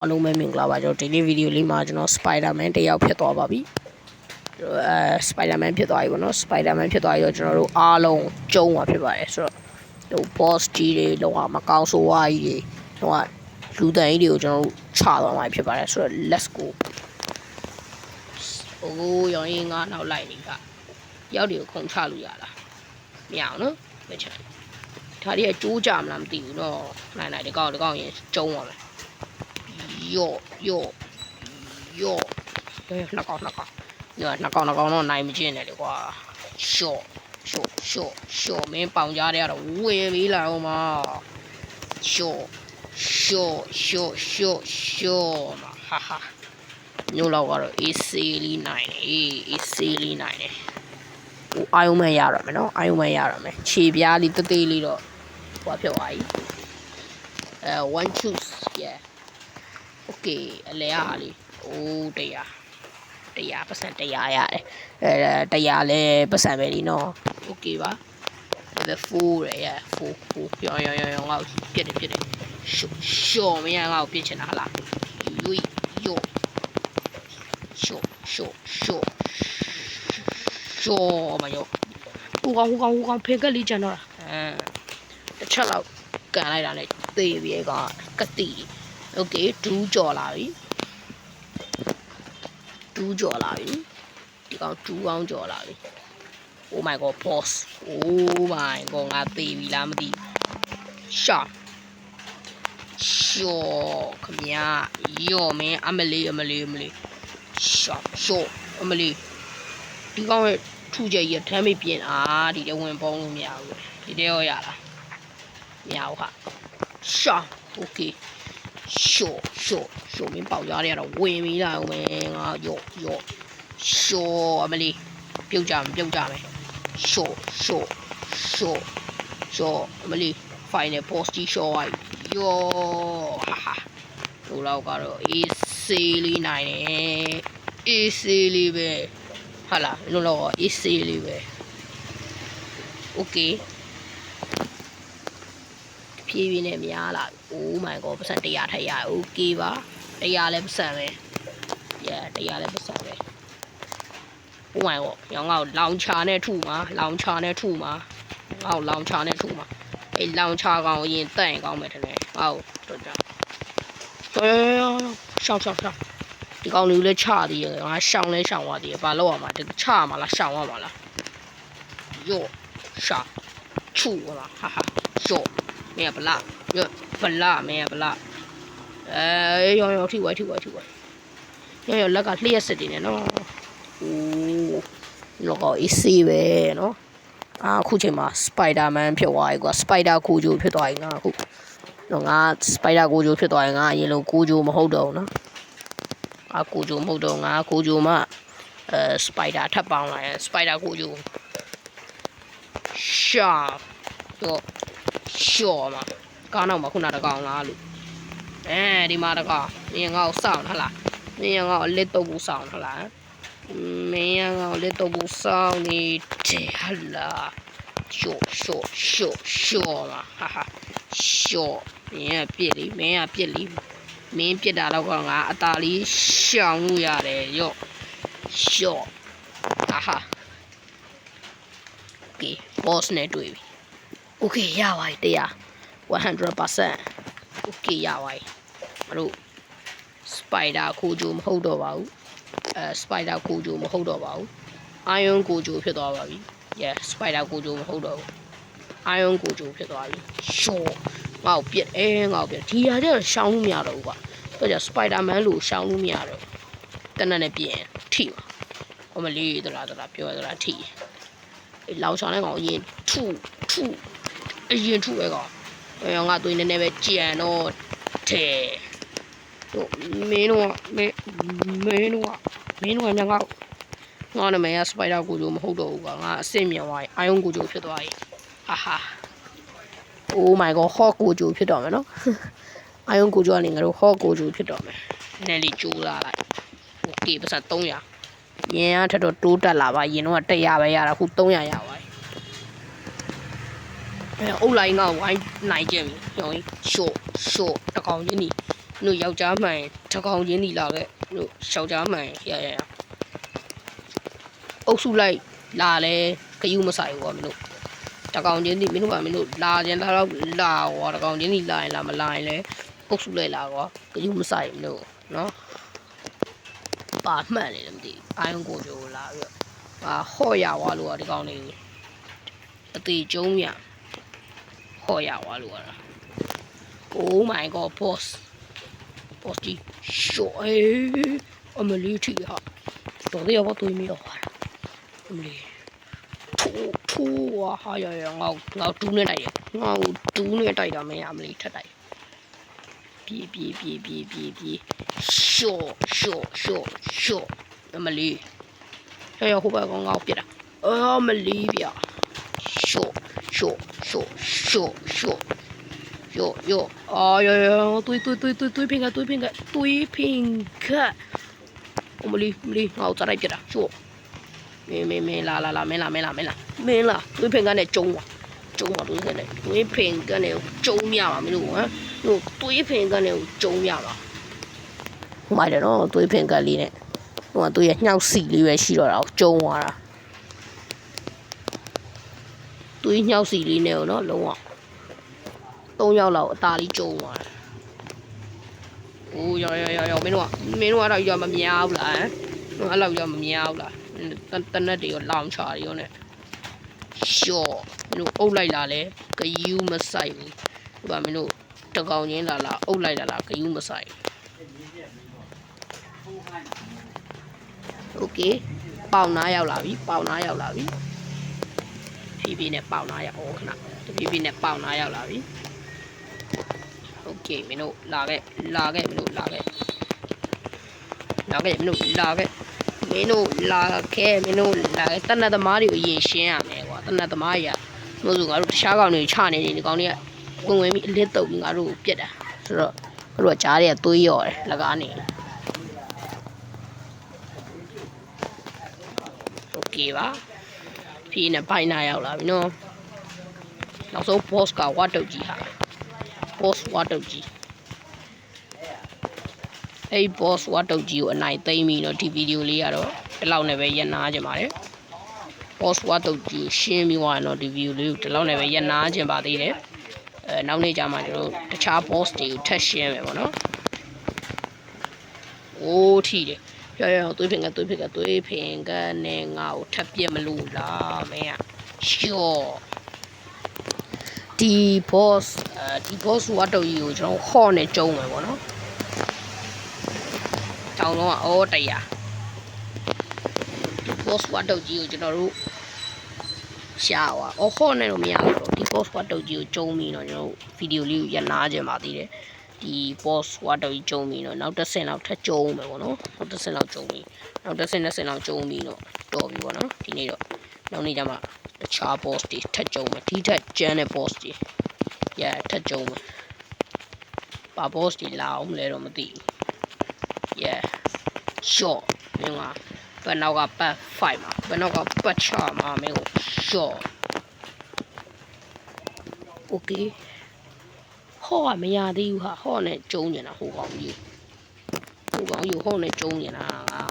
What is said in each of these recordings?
အားလုံးပဲမင်္ဂလာပါကျွန်တော်ဒီနေ့ဗီဒီယိုလေးမှာကျွန်တော် Spider-Man တယောက်ဖြစ်သွားပါပြီSpider-Man ဖြစ်သွားပြီပေါ့နော် Spider-Man ဖြစ်သွားပြီးတော့ကျွန်တော်တို့အားလုံးကျုံးသွားဖြစ်ပါတယ်ဆိုတော့ boss ကြီးတွေလောကမကောင်းဆိုးဝါးကြီးတွေလောကလူတန်ကြီးတွေကိုကျွန်တော်တို့ချသွားမှာဖြစ်ပါတယ်ဆိုတော့ let's go အိုးရောင်းရင်ငါနောက်လိုက်နေကရောက်တွေကိုခုံချလို့ရလားမရအောင်နော်မချဒါတွေကကျိုးကြမလားမသိဘူးနော်နိုင်ဒီကောက်ရင်ကျုံးသွားမယ်哟，那高တော့နိုင်မကျင်းနဲ့လေကွာရှော့မင်းပေါင်ကြားတဲ့ကတော့ဝေပြီးလာအောင်မရှော့မှာဟာမျိုးလောက်ကတော့ AC လေးနိုင်တယ်ဟိုအာယုံမရတော့မယ်နော်အာယုံမရတော့မယ်ခြေပြားလေးတေးလေးတော့ဟွာဖြစ်သွားပြီone choose yeah okay အလဲအားလေးအိုး100% 100ရတယ်100လဲပတ်စံပဲလीနော် okay ပါဒါ4ရ4ရောင်းငါ့ကိုပြစ်တယ်ရှော့မရငါ့ကိုပြစ်ချင်တာလားယောရှော့မယောဟိုကောင်ဖေကလေးကျန်တော့တစ်ချက်လောက်ကန်လိုက်တာနဲ့သေပြီကကတိokay 2ကြော်လာပြီဒီကောင်2ကောင်းကြော်လာပြီ oh my god boss oh my god ငါသေပြီလားမသိရှော့ခမညာယောမင်းအမလေးရှော့အမလေးဒီကောင်ရဲ့ထူကြရထမ်းမိပြင်ဒီတဝင်ပေါင်းလို့မရဘူးဒီတဲရောရလားမရဘူးဟာရှော့ okayရှော့မင်းပေါက်ကြားရတော့ဝင်ပြီးလာအောင်မင်းငါယောရှော့အမလေးပြုတ်ကြမယ်ရှော့အမလေး final boss ကြီးရှော့လိုက်ယောဟာဒီလောက်ကတော့ AC လေးနိုင်တယ် AC လေးပဲဟာလားလို့တော့ AC လေးပဲ okayဖြည်းဖြည်းနဲ့များလာ oh my god ပတ်စံ100ထက်ရ okay ပါ100လည်းပတ်စံပဲ yeah 100လည်းပတ်စံပဲ oh my god ရောင်းငါ့ကိုလောင်ချာနဲ့ထုမှာငါ့ကိုလောင်ချာနဲ့ထုမှာအဲ့လောင်ချာကောင်ရင်တက်ရင်ကောင်းမယ်ထင်တယ်ငါ့ကိုတော့ကြောက်ရှောင်းဒီကောင်လူလည်းချသေးတယ်ငါရှောင်းသွားသေးတယ်ဘာလို့ရမှာချမှာလားရှောင်းရမှာလားယောရှာချူလာဟာရှော့မင်းကဗလာမင်းကဗလာရောထိဝိုင်းရောလက်ကလျှက်စစ်နေတယ်နော်โอ้လောက AC ပဲနော်အခုချိန်မှာ Spider-Man ဖြစ်သွားပြီကွာ Spider ကိုဂျိုဖြစ်သွားပြီငါအခုတော့ငါ Spider ကိုဂျိုဖြစ်သွားရင်ငါအရင်လိုကိုဂျိုမဟုတ်တော့ဘူးနော်ကိုဂျိုမဟုတ်တော့ငါကိုဂျိုမှSpider ထပ်ပေါင်းလာရင် Spider ကိုဂျိုရှာတော့ရှော့မှာကားနောက်မှာခုနတကောင်လားလို့ဒီမှာတကောင်မင်းငါ့ကိုစောင့်ဟလားမင်းငါ့ကိုလက်တော့ဘူးစောင့်ဟလားမင်းငါ့ကိုလက်တော့ဘူးစောင့်နေတယ်ဟလားရှော့မှာဟာရှော့မင်းပြစ်လိမင်းပြစ်တာတော့ငါအသာလေးရှောင်လို့ရတယ်ရော့ရှော့ဟာ okay boss နဲ့တွေ့ပြီ okay ရပါပြီ100% okay ရပါပြီမတို့ Spider ကိုဂျိုမဟုတ်တော့ပါဘူးSpider ကိုဂျိုမဟုတ်တော့ပါဘူး Iron ကိုဂျိုဖြစ်သွားပါပြီ yeah Spider ကိုဂျိုမဟုတ်တော့ဘူး Iron ကိုဂျိုဖြစ်သွားပြီရှော့ငါ့ကိုပြစ်ဒီဟာကျတော့ရှောင်းလို့မရတော့ဘူးကွာတော့ကျ Spider-Man လို့ရှောင်းလို့မရတော့တနက်နဲ့ပြင်ထိပါဟိုမလေးတလားပြောရတာထိလောင်ချောင်းနဲ့ကောင်အရင်ထုအရင်ထုပဲကောင်ငါသွေးနည်းနည်းပဲကြံတော့ထဲတို့မင်းတို့ညငါနာမည်က Spider ကိုဂျိုမဟုတ်တော့ဘူးကွာငါအစ်စ်မြန်သွားပြီ Iron ကိုဂျိုဖြစ်သွားပြီဟာ oh my god Hawk ကိုဂျိုဖြစ်တော့မယ်နော် Iron ကိုဂျိုကနေငါတို့ Hawk ကိုဂျိုဖြစ်တော့မယ်နည်းလေးကျိုးလာလိုက် okay ပတ်စံ300ရင်ကထပ်တော့တိုးတက်လာပါရင်တော့100ပဲရတာအခု300ရပါပြီအုပ်လိုက်ငါဝိုင်းနိုင်ကြပြီရောင်းရှော့တကောင်ချင်းနီ တို့ယောက်ျားမှန်တကောင်ချင်းဒီလာခဲ့တို့ယောက်ျားမှန်ရအုပ်စုလိုက်လာလဲခယူမဆိုင်ဘူးကွာမင်းတို့တကောင်ချင်းဒီမင်းတို့ကမင်းတို့လာချင်းတော့လာကွာတကောင်ချင်းဒီလာရင်လာမလာရင်လဲအုပ်စုလိုက်လာကွာခယူမဆိုင်ဘူးတို့နော်ပါမှန်နေတယ်မသိအိုင်းကိုကြိုလာပြီးတော့ဟော့ရွားလို့ဒီကောင်လေးအသေးကျုံးရဟော့ရွားလို့ရတာ Oh my god bossကြီးရှော့အမလီတီဟာတော်တယ်ဘာတွေ့မရပါလားအမလီထူဟာရငါတူးနေတိုက်ရငါတူးနေတိုက်တာမင်းအမလီထက်တိုက်ပြေရှော့အမလီဟဲ့ဟိုဘကောင်ငါ့ပြက်တာအမလီဗျာရှော့哟，哎呀呀，对平个，我们哩，我再来别的，说，没啦，对平个那中啊，对平个那对平个那中呀嘛，没有啊，对平个那中呀嘛，我买的咯，对平个里呢，我对鸟死里面死了，中啊啦，对鸟死里呢，喏，龙啊。3ယောက်လောက်အသားလေးကျုံသွားတယ်။အိုးရောမင်းတို့ကတော့ရောမများဘူးလား။အဲ့လောက်ရောမများဘူးလား။တနက်တွေရောလောင်ချာတွေရောနဲ့ရှော့မင်းတို့အုပ်လိုက်လာလဲဂယူးမဆိုင်ဘူး။ဟိုကမင်းတို့တကောင်ချင်းလာအုပ်လိုက်လာဂယူးမဆိုင်။ Okay ပေါင်9ရောက်လာပြီဖြည်းဖြည်းနဲ့ပေါင်9ရောက်ခဏဖြည်းဖြည်းနဲ့ပေါင်9ရောက်လာပြီOkay မင်းတို့လာခဲ့မင်းတို့လာခဲ့တနတ်သမားတွေကိုအရင်ရှင်းရမယ်ကွာတနတ်သမားကြီးကတို့ဆိုငါတို့တခြားကောင်တွေချနေတယ်ဒီကောင်တွေကဝင်ပြီးအလစ်တုပ်ပြီးငါတို့ပြက်တာဆိုတော့တို့ကကြားတွေကသွေးရော်တယ်လကားနေOkay ပါဖြည်းနဲ့ပိုင်နာရောက်လာပြီနော်နောက်ဆုံး boss ကဝတ်တုပ်ကြီးဟာboss ဝါတုတ်ကြီးအဲ့ boss ဝါတုတ်ကြီးကိုအနိုင်သိမ်းပြီးတော့ဒီဗီဒီယိုလေးကတော့ဒီလောက်နဲ့ပဲရပ်နာကြပါတယ် boss ဝါတုတ်ကြီးရှင်းပြီးသွားရင်တော့ဒီဗီဒီယိုလေးကိုဒီလောက်နဲ့ပဲရပ်နာကြပါသေးတယ်နောက်နေ့ကျမှကျွန်တော်တခြား boss တွေကိုထပ်ရှင်းမယ်ပေါ့နော်အိုးထီတယ်ရောသွေးဖင်ကနဲ့ငါ့ကိုထပ်ပြက်မလို့လားမင်းကရှော့ဒီ boss ဝတ်တုပ်ကြီးကိုကျွန်တော်ဟော့နဲ့ကျုံးမယ်ပေါ့နော်တောင်းတော့အော်တရားဒီ boss ဝတ်တုပ်ကြီးကိုကျွန်တော်တို့ရှားသွားဟော့နဲ့တော့မရဘူးဒီ boss ဝတ်တုပ်ကြီးကိုကျုံးပြီးတော့ကျွန်တော်ဗီဒီယိုလေးကိုရနာကြပါသေးတယ်ဒီ boss ဝတ်တုပ်ကြီးကျုံးပြီးတော့နောက်တစ်ဆင့်လောက်ထပ်ကျုံးမယ်ပေါ့နော်နောက်တစ်ဆင့်လောက်ကျုံးပြီးနောက်တစ်ဆင့်လောက်ကျုံးပြီးတော့တော်ပြီပေါ့နော်ဒီနေ့တော့နောက်နေ့ကျမှတခြား boss တွေထပ်ကျုံးမယ်ဒီထက်ကျန်တဲ့ boss တွေထပ်ကျုံးမယ်ပါ boss တွေလာအောင်လဲတော့မသိဘူးshort မင်းကဘယ်နောက်ကပတ်5မှာဘယ်နောက်ကပတ်ချမှာမင်းကို short Okay ဟော့ကမရသေးဘူးဟာဟော့နဲ့ကျုံးနေတာဟိုကောင်ကြီးဟော့နဲ့ကျုံးနေတာငါ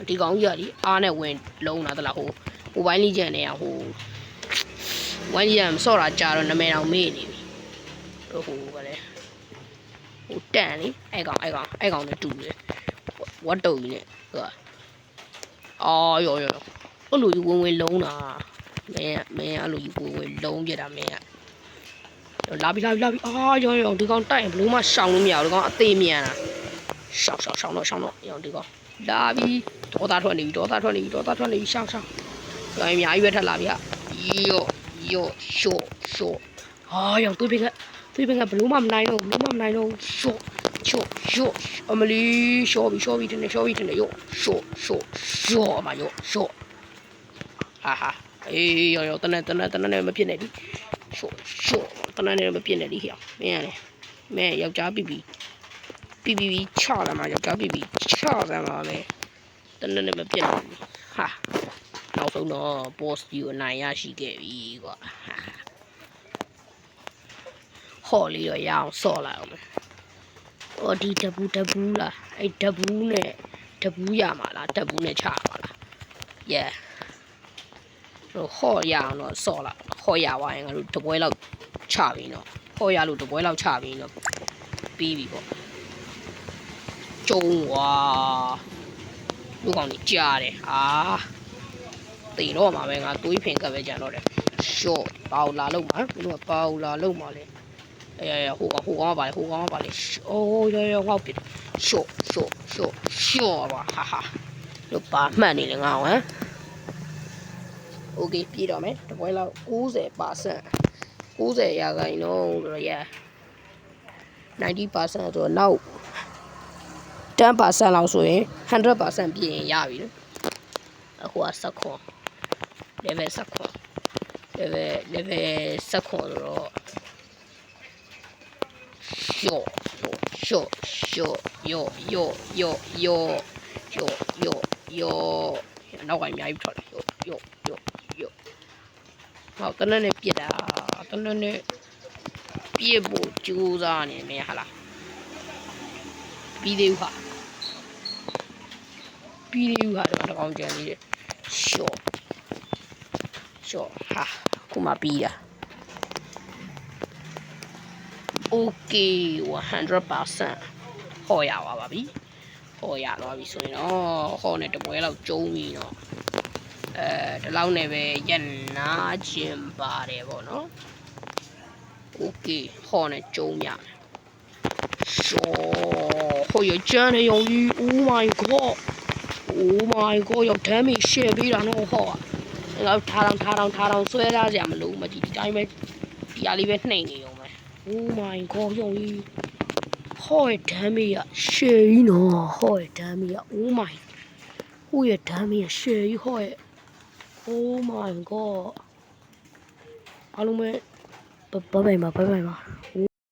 ဒီကောင်ကြီးကဒီအားနဲ့ဝင်လုံးတာတလားဟိုဘိုင်းလေးကျန်နေရဟိုဝိုင်းကြီးကမစော့တာကြာတော့နာမည်တော်မေ့နေပြီဟိုကလည်းဟိုတန်လေအဲ့ကောင်နဲ့တူတယ်ဝတ်တုပ်ကြီးနဲ့ဟုတ်ကအော်ရောအဲ့လိုကြီးဝင်လုံးတာမင်းအဲ့လိုကြီးဝင်လုံးပြတာမင်းကလာပြီအာရောဒီကောင်တိုက်ရင်ဘလို့မှရှောင်လို့မရဘူးဒီကောင်အသေးမြန်တာရှောင်တော့ရောဒီကောင်လာပြီဒေါသထွက်နေပြီရှောင်ဒါအများကြီးပဲထပ်လာပြီဟာယောရှော့ရောသွေးပင်ကဘလို့မှမနိုင်တော့ရှော့အမလီရှော့ပြီတင်နေယောရှော့အမယောရှော့ဟာအေးရောတနက်နဲ့မဖြစ်နဲ့ဒီရှော့တနက်နဲ့မဖြစ်နဲ့ဒီဟောမင်းရတယ်မင်းယောက်ျားပြီချလာမှာယောက်ျားပြီချလာမှာပဲတနက်နဲ့မဖြစ်နဲ့ဟာနောက်ဆုံးတော့ boss ကြီးကိုနိုင်ရရှိခဲ့ပြီကွာဟော်လေးတော့ရအောင်ဆော့လိုက်အောင် အော်ဒီတပူလားအဲ့တပူနဲ့တပူရမှာလားတပူနဲ့ချမှာလား yeah တော့ဟော့ရအောင်တော့ဆော့လာဟော့ရသွားရင်ငါတို့တပွဲလောက်ချပြီနော်ဟော့ရလို့တပွဲလောက်ချပြီနော်ပြီးပြီပေါ့ကျုံဝါလူကောင်ကြီးကြားတယ်ဟာတေတော့မှာပဲငါသွေးဖင်ကပ်ပဲကြံတော့တယ်ရှော့ပေါလာလုံးမှာဘယ်လိုပေါလာလုံးမှာလဲဟိုကောင်ကပါလေအိုးရောငေါ့ပြရှော့ပါဟာလို့ပါမှတ်နေလေငါ့ဟမ်โอเคပြေးတော့မယ်တပွဲလောက်90% 90ရာခိုင်နှုန်းဆိုတော့ yeah 90% ဆိုတော့နောက်10% လောက်ဆိုရင်100% ပြည့်ရင်ရပြီနော်အခုကစက်ခွန် level စက်ခွန် level စက်ခွန်ဆိုတော့ရှော့နောက်ကအများကြီးထွက်တယ်ယောဟောတနက်နဲ့ပြစ်တာတနက်နဲ့ပြစ်ဖို့ကြိုးစားနေမယ်ဟာလားပြီးသေးဘူးဟာတော့တကောင်ကြံနေတယ်ရှော့ဟာခုမှပြီးတာโอเค100% ဟောရသွားပါပြီဟောရသွားပြီဆိုရင်တော့ဟောနဲ့တပွဲလောက်ကျုံးပြီနော်ဒီလောက်နဲ့ပဲရက်နာခြင်းပါတယ်ပေါ့နော်โอเคဟောနဲ့ကျုံးရမယ်ရှော့ဟောရကျန်းနေရုံကြီး oh my god ရောက် damage ရှယ်ပေးတာနော်ဟောငါထားတောင်ဆွဲရကြမလို့မကြည့်ဒီတိုင်းပဲဒီအားလေးပဲနှိမ့်နေရုံပဲ oh my god ရုံကြီးဟောရ damage ရရှယ်ကြီးနော်ဟောရ damage ရ oh my ဟိုရ damage ရရှယ်ကြီးဟောရ oh my god အားလုံးပဲဘိုင်ပါ